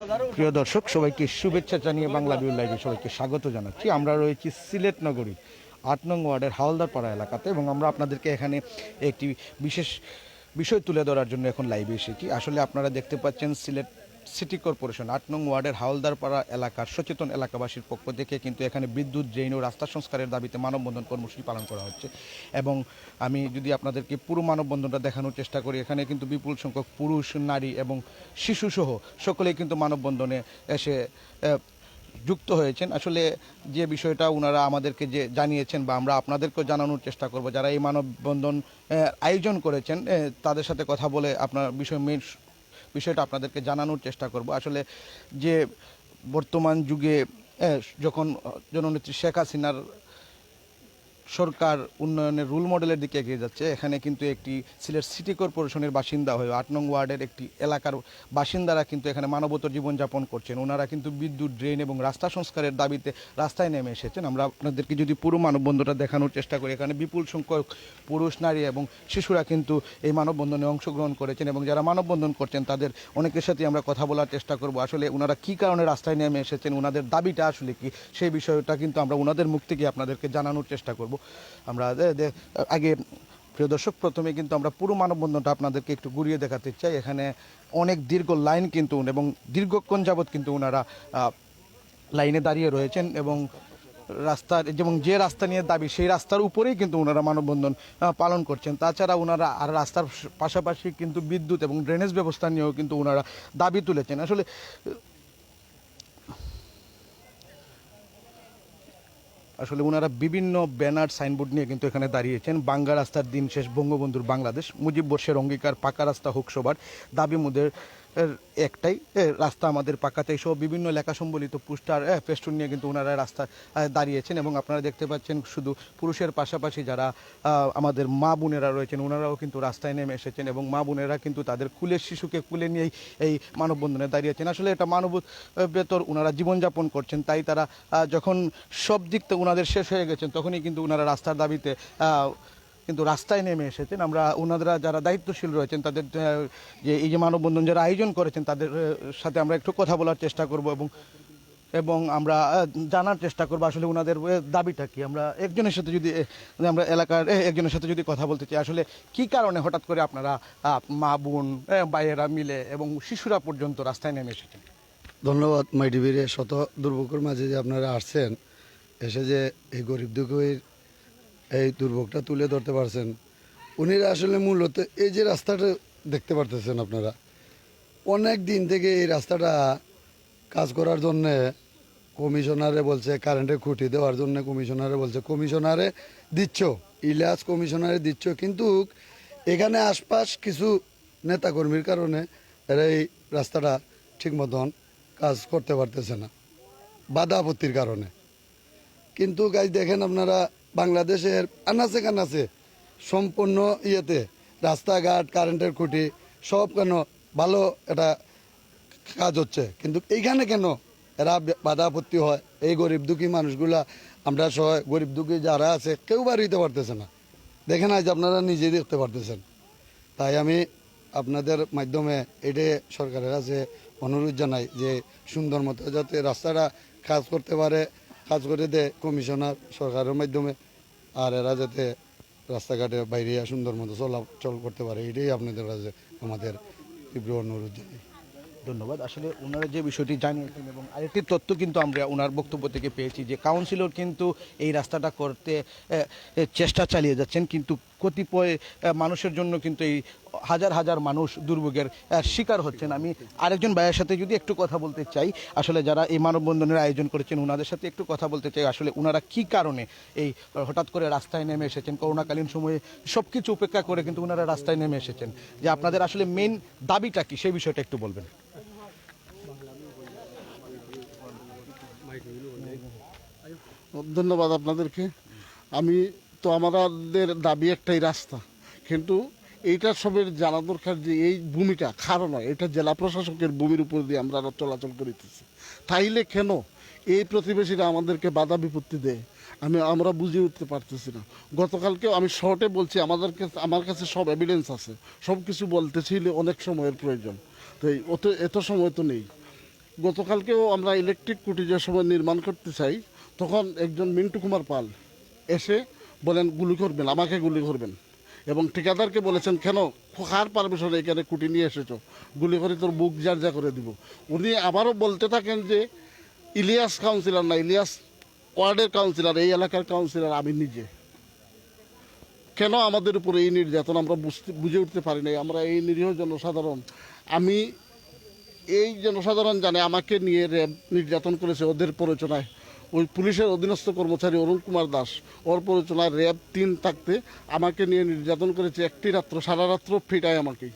প্রিয় দর্শক, সবাইকে শুভেচ্ছা জানিয়ে বাংলা ভিউ লাইভে সবাইকে স্বাগত জানাচ্ছি। আমরা রয়েছি সিলেট নগরী ৮ নং ওয়ার্ডের হাওলদারপাড়া এলাকাতে এবং আমরা আপনাদেরকে এখানে একটি বিশেষ বিষয় তুলে ধরার জন্য এখন লাইভে এসেছি। আসলে আপনারা দেখতে পাচ্ছেন সিলেট সিটি কর্পোরেশন ৮ নং ওয়ার্ডের হাওলদারপাড়া এলাকার সচেতন এলাকাবাসীর পক্ষ থেকে কিন্তু এখানে বিদ্যুৎ, ড্রেন ও রাস্তা সংস্কারের দাবিতে মানববন্ধন কর্মসূচি পালন করা হচ্ছে। এবং আমি যদি আপনাদেরকে পুরো মানববন্ধনটা দেখানোর চেষ্টা করি, এখানে কিন্তু বিপুল সংখ্যক পুরুষ, নারী এবং শিশুসহ সকলেই কিন্তু মানববন্ধনে এসে যুক্ত হয়েছেন। আসলে যে বিষয়টা ওনারা আমাদেরকে যে জানিয়েছেন বা আমরা আপনাদেরকেও জানানোর চেষ্টা করব, যারা এই মানববন্ধন আয়োজন করেছেন তাদের সাথে কথা বলে আপনার বিষয়টা আপনাদেরকে জানানোর চেষ্টা করব। আসলে যে বর্তমান যুগে যখন জননেত্রী শেখ হাসিনার সরকার উন্নয়নের রোল মডেলের দিকে এগিয়ে যাচ্ছে, এখানে কিন্তু একটি সিলেট সিটি কর্পোরেশনের বাসিন্দা হয়ে ৮ নং ওয়ার্ডের একটি এলাকার বাসিন্দারা কিন্তু এখানে মানবতর জীবনযাপন করছেন। ওনারা কিন্তু বিদ্যুৎ, ড্রেন এবং রাস্তা সংস্কারের দাবিতে রাস্তায় নেমে এসেছেন। আমরা আপনাদেরকে যদি পুরো মানববন্ধনটা দেখানোর চেষ্টা করি, এখানে বিপুল সংখ্যক পুরুষ, নারী এবং শিশুরা কিন্তু এই মানববন্ধনে অংশগ্রহণ করেছেন এবং যারা মানববন্ধন করছেন তাদের অনেকের সাথে আমরা কথা বলার চেষ্টা করব। আসলে ওনারা কী কারণে রাস্তায় নেমে এসেছেন, ওনাদের দাবিটা আসলে কি, সেই বিষয়টা কিন্তু আমরা ওনাদের মুখ থেকে আপনাদেরকে জানানোর চেষ্টা করব। আমরা আগে প্রিয় দর্শক, প্রথমে কিন্তু আমরা পুরো মানববন্ধনটা আপনাদেরকে একটু ঘুরিয়ে দেখাতে চাই। এখানে অনেক দীর্ঘ লাইন কিন্তু এবং দীর্ঘক্ষণ যাবৎ কিন্তু ওনারা লাইনে দাঁড়িয়ে রয়েছেন এবং রাস্তার যেমন যে রাস্তা নিয়ে দাবি সেই রাস্তার উপরেই কিন্তু ওনারা মানববন্ধন পালন করছেন। তাছাড়া ওনারা আর রাস্তার পাশাপাশি কিন্তু বিদ্যুৎ এবং ড্রেনেজ ব্যবস্থা নিয়েও কিন্তু ওনারা দাবি তুলেছেন। আসলে ওনারা বিভিন্ন ব্যানার, সাইনবোর্ড নিয়ে কিন্তু এখানে দাঁড়িয়েছেন। বাঙ্গা রাস্তার দিন শেষ, বঙ্গবন্ধুর বাংলাদেশ, মুজিব বর্ষের অঙ্গীকার, পাকা রাস্তা হোক সবার, দাবি মোদের একটাই, রাস্তা আমাদের পাকাতেই, সহ বিভিন্ন লেখা সম্বলিত পোস্টার, ফেস্টুন নিয়ে কিন্তু ওনারা রাস্তায় দাঁড়িয়েছেন। এবং আপনারা দেখতে পাচ্ছেন শুধু পুরুষের পাশাপাশি যারা আমাদের মা বোনেরা রয়েছেন ওনারাও কিন্তু রাস্তায় নেমে এসেছেন এবং মা বোনেরা কিন্তু তাদের কুলের শিশুকে কুলে নিয়েই এই মানববন্ধনে দাঁড়িয়েছেন। আসলে এটা মানবতার ওনারা জীবনযাপন করছেন, তাই তারা যখন সব দিক থেকে ওনাদের শেষ হয়ে গেছেন তখনই কিন্তু ওনারা রাস্তার দাবিতে কিন্তু রাস্তায় নেমে এসেছেন। আমরা ওনারা যারা দায়িত্বশীল রয়েছেন তাদের যে এই যে মানববন্ধন যারা আয়োজন করেছেন তাদের সাথে আমরা একটু কথা বলার চেষ্টা করব এবং আমরা জানার চেষ্টা করবো আসলে ওনাদের দাবিটা কি। আমরা একজনের সাথে যদি আমরা এলাকার একজনের সাথে যদি কথা বলতে চাই, আসলে কি কারণে হঠাৎ করে আপনারা মা বোন ভাইয়েরা মিলে এবং শিশুরা পর্যন্ত রাস্তায় নেমে এসেছেন? ধন্যবাদ মাই টিভির শত দুর্ভোগের মাঝে যে আপনারা আসছেন, এসে যে এই গরিব দুঃখীর এই দুর্ভোগটা তুলে ধরতে পারছেন। উনিরা আসলে মূলত এই যে রাস্তাটা দেখতে পারতেছেন আপনারা, অনেক দিন থেকে এই রাস্তাটা কাজ করার জন্যে কমিশনারে বলছে, কারেন্টের খুঁটি দেওয়ার জন্য কমিশনারে বলছে, কমিশনারে দিচ্ছ, ইলিয়াস কমিশনারে দিচ্ছ, কিন্তু এখানে আশপাশ কিছু নেতাকর্মীর কারণে এরা এই রাস্তাটা ঠিক মতন কাজ করতে পারতেছে না, বাধা আপত্তির কারণে। কিন্তু গাছ দেখেন আপনারা, বাংলাদেশের আনাচে কানাচে সম্পূর্ণ ইয়েতে রাস্তাঘাট, কারেন্টের খুঁটি সব কেন ভালো এটা কাজ হচ্ছে, কিন্তু এইখানে কেন এরা বাধা আপত্তি হয়? এই গরিব দুঃখী মানুষগুলা, আমরা সহ গরিব দুঃখী যারা আছে কেউ বাড়ি দিতে পারতেছে না। দেখেন আজ আপনারা নিজেই দেখতে পারতেছেন। তাই আমি আপনাদের মাধ্যমে এটাই সরকারের কাছে অনুরোধ জানাই যে সুন্দর মতো যাতে রাস্তাটা কাজ করতে পারে, কাজ করে দেয় কমিশনার সরকারের মাধ্যমে, আর এরা যাতে রাস্তাঘাটে বাইরে সুন্দর মতো চলাচল করতে পারে, এটাই আপনাদের কাছে আমাদের তীব্র অনুরোধ জানাই। ধন্যবাদ। আসলে ওনারা যে বিষয়টি জানিয়েছেন এবং আরেকটি তথ্য কিন্তু আমরা ওনার বক্তব্য থেকে পেয়েছি যে কাউন্সিলর কিন্তু এই রাস্তাটা করতে চেষ্টা চালিয়ে যাচ্ছেন, কিন্তু কতিপয় মানুষের জন্য কিন্তু এই হাজার হাজার মানুষ দুর্ভোগের শিকার হচ্ছেন। আমি আরেকজন ভাইয়ের সাথে যদি একটু কথা বলতে চাই, আসলে যারা এই মানববন্ধনের আয়োজন করেছেন ওনাদের সাথে একটু কথা বলতে চাই, আসলে ওনারা কি কারণে এই হঠাৎ করে রাস্তায় নেমে এসেছেন। করোনাকালীন সময়ে সব কিছু উপেক্ষা করে কিন্তু ওনারা রাস্তায় নেমে এসেছেন, যে আপনাদের আসলে মেইন দাবিটা কি সেই বিষয়টা একটু বলবেন। ধন্যবাদ আপনাদেরকে। আমি তো আমাদের দাবি একটাই রাস্তা, কিন্তু এইটা সবের জানা দরকার যে এই ভূমিটা খারাপ নয়, এটা জেলা প্রশাসকের ভূমির উপর দিয়ে আমরা চলাচল করিতেছি। তাইলে কেন এই প্রতিবেশীরা আমাদেরকে বাধা বিপত্তি দেয় আমরা বুঝে উঠতে পারতেছি না। গতকালকেও আমি শর্টে বলছি, আমার কাছে সব এভিডেন্স আছে, সব কিছু বলতে ছিল অনেক সময়ের প্রয়োজন, তো এত সময় তো নেই। গতকালকেও আমরা ইলেকট্রিক খুঁটি যে সময় নির্মাণ করতে চাই, তখন একজন মিন্টু কুমার পাল এসে বলেন গুলি করবেন, আমাকে গুলি করবেন, এবং ঠিকাদারকে বলেছেন কেন, কার পারমিশনে এখানে খুঁটি নিয়ে এসেছো, গুলি করে তোর বুক জার্জা করে দিব। উনি আবারও বলতে থাকেন যে ইলিয়াস কাউন্সিলর না, ইলিয়াস ওয়ার্ডের কাউন্সিলর, এই এলাকার কাউন্সিলর আমি নিজে। কেন আমাদের উপরে এই নির্যাতন আমরা বুঝে উঠতে পারি নাই। আমরা এই নিরীহ জনসাধারণ, আমি এই জনসাধারণ জানে আমাকে নিয়ে র্যাব নির্যাতন করেছে ওদের প্ররোচনায়। ওই পুলিশের অধীনস্থ কর্মচারী অরুণ কুমার দাস, ওর প্ররোচনায় র্যাব 3 থাকতে আমাকে নিয়ে নির্যাতন করেছে। একটি রাত্র, সারা রাত্র ফিটায় আমাকে।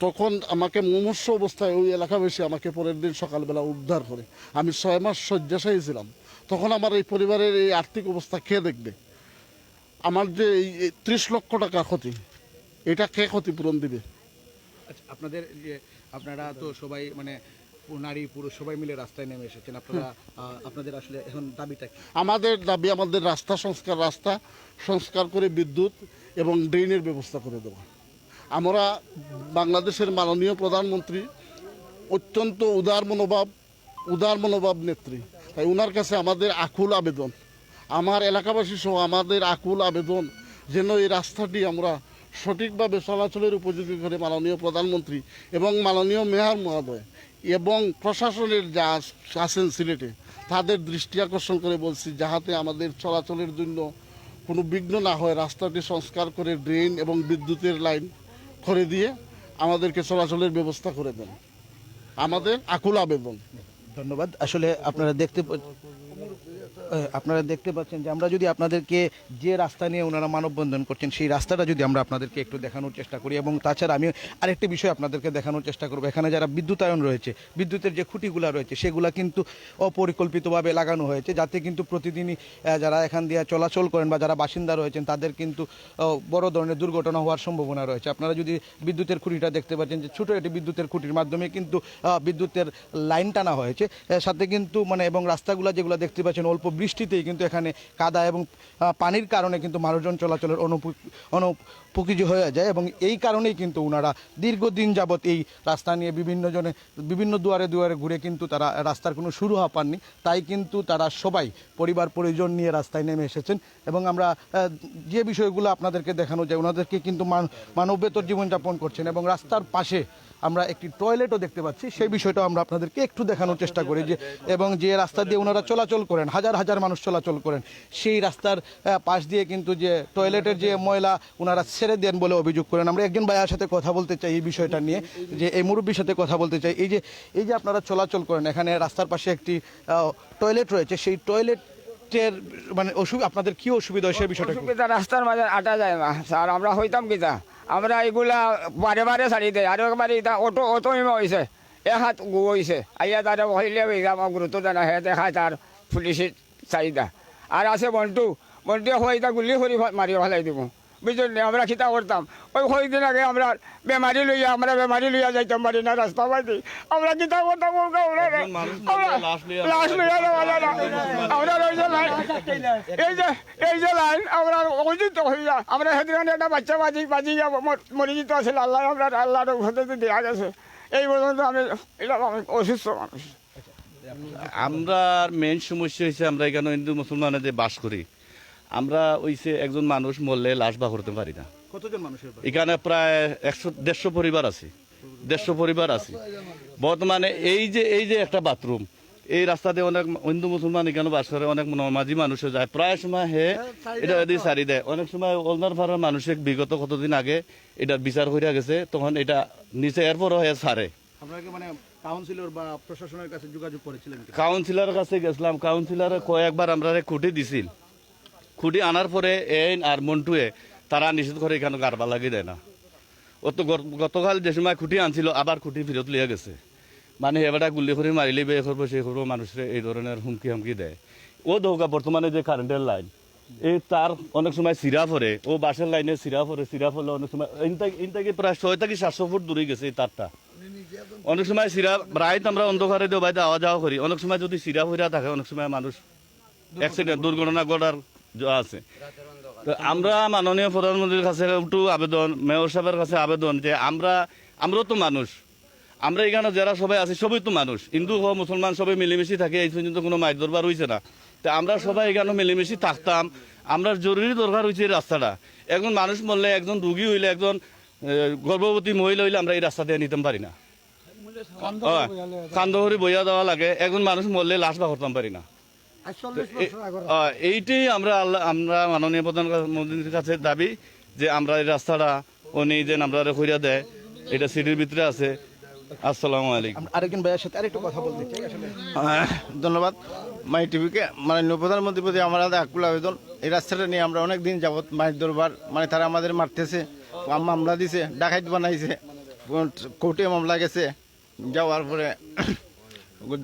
তখন আমাকে মুমূর্ষু অবস্থায় ওই এলাকাবাসী আমাকে পরের দিন সকালবেলা উদ্ধার করে। আমি 6 মাস শয্যাশায়ী ছিলাম। তখন আমার এই পরিবারের এই আর্থিক অবস্থা কে দেখবে? আমার যে এই 30 লক্ষ টাকা ক্ষতি, এটা কে ক্ষতিপূরণ দিবে? আচ্ছা, আপনারা তো সবাই মানে নারী পুরুষ সবাই মিলে রাস্তায় নেমে এসেছেন, আপনাদের আসলে এখন দাবিটা কি? আমাদের দাবি আমাদের রাস্তা সংস্কার করে বিদ্যুৎ এবং ড্রেনের ব্যবস্থা করে দেওয়া। আমরা বাংলাদেশের মাননীয় প্রধানমন্ত্রী অত্যন্ত উদার মনোভাব নেত্রী, তাই ওনার কাছে আমাদের আকুল আবেদন, আমার এলাকাবাসী সহ আমাদের আকুল আবেদন যেন এই রাস্তাটি আমরা সঠিকভাবে চলাচলের উপযোগী করে মাননীয় প্রধানমন্ত্রী এবং মাননীয় মেয়র মহোদয় এবং প্রশাসনের যা আছেন সিলেটে তাদের দৃষ্টি আকর্ষণ করে বলছি, যাহাতে আমাদের চলাচলের জন্য কোনো বিঘ্ন না হয়, রাস্তাটি সংস্কার করে ড্রেন এবং বিদ্যুতের লাইন করে দিয়ে আমাদেরকে চলাচলের ব্যবস্থা করে দেন। আমাদের আকুল আবেদন। ধন্যবাদ। আসলে আপনারা দেখতে পাচ্ছেন যে আমরা যদি আপনাদেরকে যে রাস্তা নিয়ে ওনারা মানববন্ধন করছেন সেই রাস্তাটা যদি আমরা আপনাদেরকে একটু দেখানোর চেষ্টা করি, এবং তাছাড়া আমি আরেকটি বিষয় আপনাদেরকে দেখানোর চেষ্টা করব। এখানে যারা বিদ্যুতায়ন রয়েছে, বিদ্যুতের যে খুঁটিগুলো রয়েছে সেগুলো কিন্তু অপরিকল্পিতভাবে লাগানো হয়েছে, যাতে কিন্তু প্রতিদিনই যারা এখান দিয়ে চলাচল করেন বা যারা বাসিন্দা রয়েছেন তাদের কিন্তু বড় ধরনের দুর্ঘটনা হওয়ার সম্ভাবনা রয়েছে। আপনারা যদি বিদ্যুতের খুঁটিটা দেখতে পাচ্ছেন যে ছোটো একটি বিদ্যুতের খুঁটির মাধ্যমে কিন্তু বিদ্যুতের লাইন টানা হয়েছে, সাথে কিন্তু এবং রাস্তাগুলো যেগুলো দেখতে পাচ্ছেন অল্প বৃষ্টিতেই কিন্তু এখানে কাদা এবং পানির কারণে কিন্তু মানুষজন চলাচলের অনুপযোগী হয়ে যায়, এবং এই কারণেই কিন্তু ওনারা দীর্ঘদিন যাবৎ এই রাস্তা নিয়ে বিভিন্ন দুয়ারে দুয়ারে ঘুরে কিন্তু তারা রাস্তার কোনো শুরু হওয়া পাননি। তাই কিন্তু তারা সবাই পরিবার পরিজন নিয়ে রাস্তায় নেমে এসেছেন, এবং আমরা যে বিষয়গুলো আপনাদেরকে দেখানো যায়, ওনাদেরকে কিন্তু মানবেতর জীবনযাপন করছেন, এবং রাস্তার পাশে আমরা একটি টয়লেটও দেখতে পাচ্ছি। সেই বিষয়টা আমরা আপনাদেরকে একটু দেখানোর চেষ্টা করি যে এবং যে রাস্তা দিয়ে ওনারা চলাচল করেন, হাজার হাজার মানুষ চলাচল করেন, সেই রাস্তার পাশ দিয়ে কিন্তু যে টয়লেটের যে ময়লা ওনারা ছেড়ে দেন বলে অভিযোগ করেন। আমরা একজন ভাইয়ের সাথে কথা বলতে চাই এই বিষয়টা নিয়ে, যে এই মুরব্বীর সাথে কথা বলতে চাই। এই যে আপনারা চলাচল করেন, এখানে রাস্তার পাশে একটি টয়লেট রয়েছে, সেই টয়লেটের মানে আপনাদের কি অসুবিধা হয় সেই বিষয়টা? রাস্তার মাঝে আটা যায় না স্যার, আমরা হইতাম কিতা, আমরা এগুলা বারে বারে ছাড়ি দেয়, আর একবারে অটো হয়েছে, এক হাত হয়েছে, আইয়া তারা হইলে আমার গুরুত্ব দেয় না, হে দেখায় তার পুলিশের চাহিদা। আর আছে বন্টু হইতা গুলি করে মারি ফেলাই দিব, বুঝলি? আমরা খিতা করতাম ওই কয়েকদিন আগে আমরা বেমারি লইয়া যাইতাম পারি না রাস্তা পাইতে, আমরা খিতা করতাম লাশ লইয়া যাওয়া যায় না। আমরা এই যে লাইন আমরা অজিত হইয়া আমরা সেদিন একটা বাচ্চা বাজি যাব মরে যেতে আছে, আল্লাহর ঘটে দেওয়া গেছে। এই পর্যন্ত আমি অসুস্থ মানুষ। আমরা মেইন সমস্যা হয়েছে আমরা এখানে হিন্দু মুসলমানদের বাস করি, আমরা ওইসে একজন মানুষ মরলে লাশ বা করতে পারি না। কতজন মানুষের? এখানে প্রায় 150 পরিবার আছে, 150 পরিবার আছে বর্তমানে। এই যে একটা বাথরুম, এই রাস্তাতে অনেক হিন্দু মুসলমান এখানে বাস করে, অনেক নমাজি মানুষও যায়, প্রায় সময় এটা সারি দেয়। অনেক সময় ওলনার ফাড়ার মানুষের বিগত কতদিন আগে এটা বিচার হইয়া গেছে, তখন এটা নিচে এরপরও ছাড়ে। আপনাকে মানে কাউন্সিলর বা প্রশাসনের কাছে যোগাযোগ করেছিলেন? কাউন্সিলরের কাছে গেছিলাম, কাউন্সিলর কয়েকবার আমরা খুঁটি দিছিল, খুঁটি আনার পরে এই আর মন্টুয়ে তারা নিষেধ করে এখানে গারবা লাগিয়ে দেয় না। ও তো গতকাল যে সময় খুঁটি আনছিল আবার খুঁটি ফেরত লিয়ে গেছে, মানে এবারটা গুলি করে মারিলে বে করবো সে করবো, মানুষের এই ধরনের হুমকি দেয়। ও দৌকা বর্তমানে যে কারেন্টের লাইন, এই তার অনেক সময় সিরা পরে, ও বাসের লাইনে সিরা পড়লে অনেক সময় ইন থেকে প্রায় 6 থেকে 700 ফুট দূরে গেছে এই তারটা। অনেক সময় সিরা রাইত আমরা অন্ধকারে দিয়ে বাইরে আওয়া যাওয়া করি, অনেক সময় যদি সিরা হইয়া থাকে অনেক সময় মানুষ অ্যাক্সিডেন্ট দুর্ঘটনা ঘটার আছে। তো আমরা মাননীয় প্রধানমন্ত্রীর কাছে একটু আবেদন, মেয়র সাহেবের কাছে আবেদন যে আমরাও তো মানুষ, আমরা এখানে যারা সবাই আছি সবই তো মানুষ, হিন্দু হোক মুসলমান সবাই মিলেমিশে থাকে, এই পর্যন্ত কোনো মাইর দরবার হয়েছে না। তো আমরা সবাই এখানে মিলেমিশে থাকতাম। আমরা জরুরি দরকার হয়েছে এই রাস্তাটা। একজন মানুষ মরলে, একজন রুগী হইলে, একজন গর্ভবতী মহিলা হইলে আমরা এই রাস্তা দিয়ে নিতে পারি না, কান্দহরি বইয়া দেওয়া লাগে। একজন মানুষ মরলে লাশ বা করতাম পারি না। এইটাই আমরা মাননীয় প্রধানমন্ত্রীর কাছে দাবি যে আমরা এই রাস্তাটা উনি যে আমরা কইরা দেয়, এটা সিটির ভিতরে আছে। আসসালামু আলাইকুম। আরেকজন ভাইয়ের সাথে আরেকটু কথা বলতে চাই। আসলে ধন্যবাদ মাই টিভিকে। মাননীয় প্রধানমন্ত্রীর প্রতি আমার আকুল আবেদন, এই রাস্তাটা নিয়ে আমরা অনেক দিন যাবৎ মায়ের দরবার, মানে তারা আমাদের মারতেছে, মামলা দিছে, ডাকাইত বানাইছে, কোর্টে মামলা গেছে, যাওয়ার পরে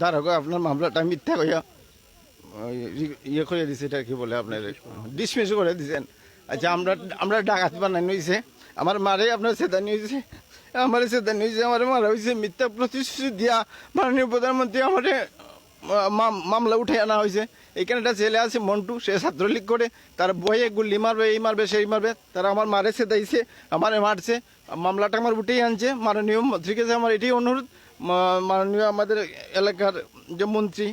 ধারক আপনার মামলাটা মিথ্যা কইয়া ইয়ে করে দিছে, এটা কি বলে আপনার ডিসমিস করে দিছেন। আচ্ছা, আমরা ডাকাত বানাই হয়েছে, আমার মারে আপনার সেদানি হয়েছে, আমার সেদানি হয়েছে, আমার মারা হয়েছে, মিথ্যা প্রতিশ্রুতি দিয়া মাননীয় প্রধানমন্ত্রী আমার মামলা উঠে আনা হয়েছে। এখানে একটা ছেলে আছে মন্টু, সে ছাত্রলীগ করে, তার বইয়ে গুল্লি মারবে, এই মারবে সেই মারবে, তারা আমার মারে সেদাইছে, আমারে মারছে, মামলাটা আমার উঠেই আনছে। মাননীয় মন্ত্রীর কাছে আমার এটাই অনুরোধ, মাননীয় আমাদের এলাকার যে মন্ত্রী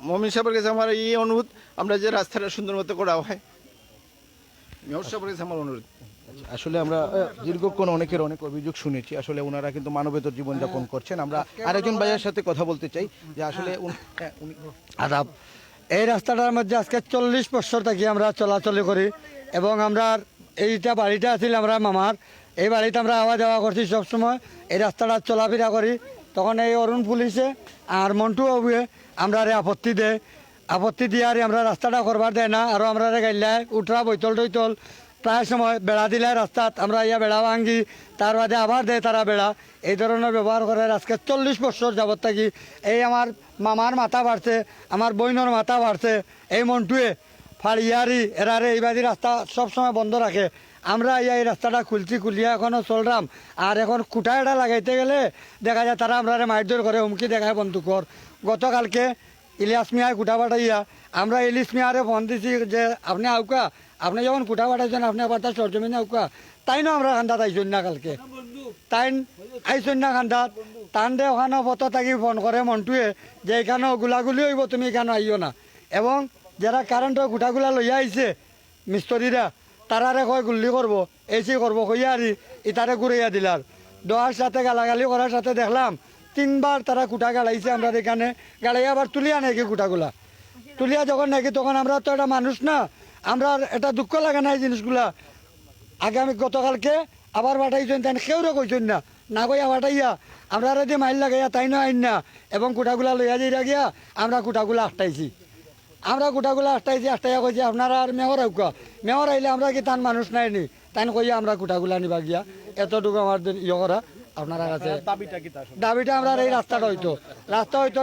মমিন সাহেবের কাছে আমার এই অনুরোধ, আমরা যে রাস্তাটা সুন্দর মতো করা হয়, মেয়র সাহেবের কাছে আমার অনুরোধ। আসলে আমরা দীর্ঘক্ষণ অনেকের অনেক অভিযোগ শুনেছি। আসলে ওনারা কিন্তু মানবেতর জীবনযাপন করছেন। আমরা আরেকজন ভাইয়ের সাথে কথা বলতে চাই যে আসলে উনি আদাব। এই রাস্তাটার মধ্যে আজকে 40 বছর থেকে আমরা চলাচলি করি এবং আমরা এইটা বাড়িটা আছিল আমরা মামার, এই বাড়িতে আমরা আওয়া যাওয়া করছি সবসময়, এই রাস্তাটা চলাফেরা করি। তখন এই অরুণ পুলিশে আর মন্টু বাবুয়ে আমরা আপত্তি দিয়ে আর আমরা রাস্তাটা করবার দেয় না। আরও আমরা গাইলায় উঠরা বৈতল টৈতল প্রায় সময় বেড়া দিলে রাস্তাত আমরা ইয়া বেড়া ভাঙ্গি, তার বাদে আবার দেয় তারা বেড়া, এই ধরনের ব্যবহার করে আজকে 40 বছর যাবত থাকি। এই আমার মামার মাথা বাড়ছে, আমার বইনর মাথা বাড়ছে, এই মন্টুয়ে ফাড়িয়ারি এরারে এইবাদি রাস্তা সবসময় বন্ধ রাখে। আমরা এই রাস্তাটা খুলিয়া এখনও চললাম, আর এখন কুটা এটা লাগাইতে গেলে দেখা যায় তারা আমরা মারধর করে, হুমকি দেখায় বন্দুকর। গতকালকে ইলিয়াস মিয়ায় কুটা বাটাইয়া আমরা ইলিশ মিয়ারে ফোন দিছি যে আপনি আউকা, আপনি যখন কুটা বাটাইছেন আপনি আবার তার সরজমিনে আউকা, তাই না আমরা খান্দাত আইসন না কালকে, তাই আইসন না খান্দাত টান দে ওখানে পথ থাকি ফোন করে মন্টুয়ে যে এখানে গুলাগুলি হইব, তুমি এখানে আইও না। এবং যারা কারেন্টের গুটাগুলা লইয়া আইছে মিস্ত্রিরা, তারারে কয় গুল্লি করবো, এসি করবো কইয়া আর ইতারে ঘুরাইয়া দিলার। দেওয়ার সাথে গালাগালি করার সাথে দেখলাম 3বার তারা কুটা গাড়াইছে আমরা এখানে, গাড়াইয়া আবার তুলিয়া নাকি কুটাগুলা, তুলিয়া যখন নাকি তখন আমরা তো একটা মানুষ না, আমরা এটা দুঃখ লাগে না এই জিনিসগুলা। আগামী গতকালকে আবার বাটাইছেন, তাই কেউরে কইছেন না, না কইয়া বাটাইয়া আমরা দিয়ে মাইল লাগাইয়া তাই না আইন না, এবং কুটাগুলা লইয়া যাইয়া গিয়া আমরা কুটাগুলা আটটাইছি। আটটাইয়া কইছি আপনারা আর মেয়র আউকা, মেয়র আইলে আমরা কি তান মানুষ নাই নি, তাই কইয়া আমরা কুটাগুলা নিবা গিয়া। এতটুকু আমার ইয়ে করা আপনারা কাছে দাবিটা আমরা এই রাস্তাটা হইতো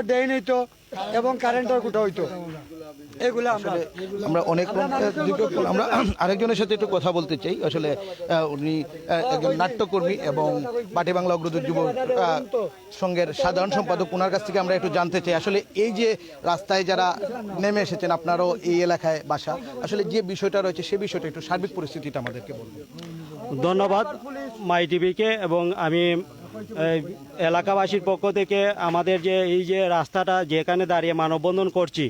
ড্রেন হইতো এবং কারেন্টের কুটা হইতো, এগুলো আমরা অনেক আমরা আরেকজনের সাথে একটু কথা বলতে চাই। আসলে উনি একজন নাট্যকর্মী এবং বাটি বাংলা অগ্রদূত যুব সংঘের সাধারণ সম্পাদক, ওনার কাছ থেকে আমরা একটু জানতে চাই আসলে এই যে রাস্তায় যারা নেমে এসেছেন, আপনারও এই এলাকায় বাসা, আসলে যে বিষয়টা রয়েছে সে বিষয়টা একটু সার্বিক পরিস্থিতিটা আমাদেরকে বলবেন। ধন্যবাদ মাই টিভিকে, এবং আমি এলাকাবাসীর পক্ষ থেকে আমাদের যে এই যে রাস্তাটা যেখানে দাঁড়িয়ে মানববন্ধন করছি,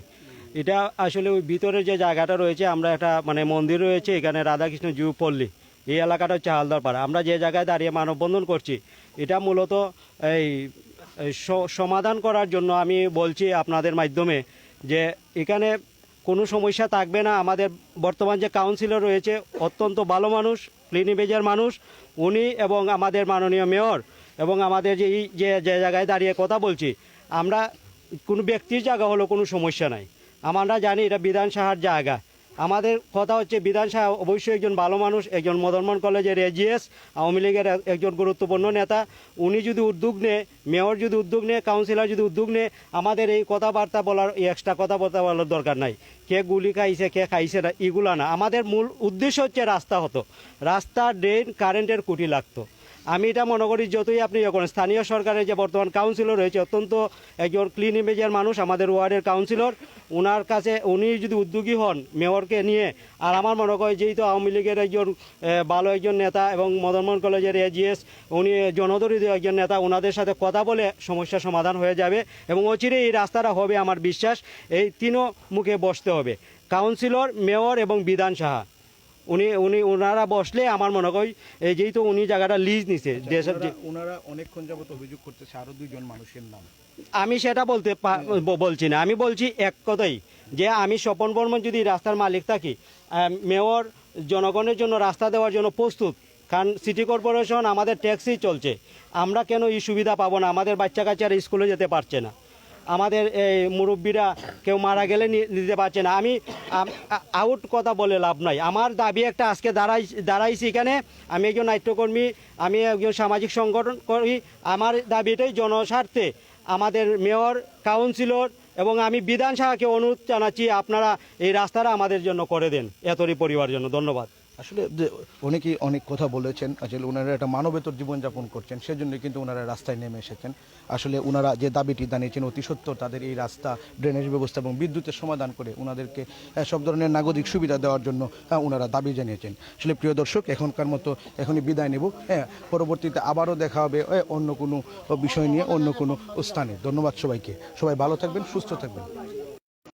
এটা আসলে ওই ভিতরের যে জায়গাটা রয়েছে, আমরা একটা মানে মন্দির রয়েছে এখানে রাধাকৃষ্ণ যুব পল্লী, এই এলাকাটা হচ্ছে হালদারপাড়া। আমরা যে জায়গায় দাঁড়িয়ে মানববন্ধন করছি এটা মূলত এই সমাধান করার জন্য আমি বলছি আপনাদের মাধ্যমে যে এখানে কোনো সমস্যা থাকবে না। আমাদের বর্তমান যে কাউন্সিলর রয়েছে অত্যন্ত ভালো মানুষ, ক্লিনিবেজের মানুষ উনি, এবং আমাদের মাননীয় মেয়র, এবং আমাদের যে জায়গায় দাঁড়িয়ে কথা বলছি আমরা, কোনো ব্যক্তির জায়গা হলো কোনো সমস্যা নাই। আমরা জানি এটা বিধানসভার জায়গা। আমাদের কথা হচ্ছে বিধানসভা অবশ্যই একজন ভালো মানুষ, একজন মদনমোহন কলেজের এজিএস, আওয়ামী লীগের একজন গুরুত্বপূর্ণ নেতা, উনি যদি উদ্যোগ নেয়, মেয়র যদি উদ্যোগ নেয়, কাউন্সিলর যদি উদ্যোগ নেয়, আমাদের এই কথাবার্তা বলার এক্সট্রা কথাবার্তা বলার দরকার নাই। কে গুলি খাইছে কে খাইছে না এগুলা না, আমাদের মূল উদ্দেশ্য হচ্ছে রাস্তা হতো, রাস্তা, ড্রেন, কারেন্টের খুঁটি লাগতো। আমি এটা মনে করি যতই আপনি ইয়ে করেন, স্থানীয় সরকারের যে বর্তমান কাউন্সিলর রয়েছে অত্যন্ত একজন ক্লিন ইমেজের মানুষ, আমাদের ওয়ার্ডের কাউন্সিলর, ওনার কাছে উনি যদি উদ্যোগী হন মেয়রকে নিয়ে, আর আমার মনে হয় যেহেতু আওয়ামী লীগের একজন ভালো একজন নেতা এবং মদনমোহন কলেজের এজিএস, উনি জনদরিদ্র একজন নেতা, ওনাদের সাথে কথা বলে সমস্যার সমাধান হয়ে যাবে এবং অচিরে এই রাস্তাটা হবে আমার বিশ্বাস। এই তিনও মুখে বসতে হবে, কাউন্সিলর, মেয়র এবং বিধান সাহা, ওনারা বসলে আমার মনে হয় এই যেহেতু উনি জায়গাটা লিজ নিছে দেশের ওনারা অনেকক্ষণ যাবত অভিযোগ করতেছে আরো 2 জন মানুষের নাম। আমি সেটা বলছি না, আমি বলছি এক কথাই যে আমি স্বপন বর্মন যদি রাস্তার মালিক থাকি, মেয়র জনগণের জন্য রাস্তা দেওয়ার জন্য প্রস্তুত, কারণ সিটি কর্পোরেশন আমাদের ট্যাক্সই চলছে, আমরা কেন এই সুবিধা পাবো না? আমাদের বাচ্চা কাচ্চারা স্কুলে যেতে পারছে না, আমাদের এই মুরব্বীরা কেউ মারা গেলে নিতে পারছে না। আমি আউট কথা বলে লাভ নাই, আমার দাবি একটা আজকে দাঁড়াইছি এখানে, আমি একজন নাট্যকর্মী, আমি একজন সামাজিক সংগঠন করি, আমার দাবিটাই জনস্বার্থে আমাদের মেয়র, কাউন্সিলর এবং আমি বিধান সাহাকে অনুরোধ জানাচ্ছি আপনারা এই রাস্তাটা আমাদের জন্য করে দেন, এতরি পরিবারের জন্য। ধন্যবাদ। আসলে অনেকেই অনেক কথা বলেছেন, আসলে ওনারা একটা মানবেতর জীবনযাপন করছেন, সেজন্য কিন্তু ওনারা রাস্তায় নেমে এসেছেন। আসলে ওনারা যে দাবিটি জানিয়েছেন অতি সত্য, তাদের এই রাস্তা, ড্রেনেজ ব্যবস্থা এবং বিদ্যুতের সমাধান করে ওনাদেরকে সব ধরনের নাগরিক সুবিধা দেওয়ার জন্য ওনারা দাবি জানিয়েছেন। আসলে প্রিয় দর্শক, এখনকার মতো এখনই বিদায় নেব। পরবর্তীতে আবারও দেখা হবে অন্য কোনো বিষয় নিয়ে, অন্য কোনো স্থানে। ধন্যবাদ সবাইকে, সবাই ভালো থাকবেন, সুস্থ থাকবেন।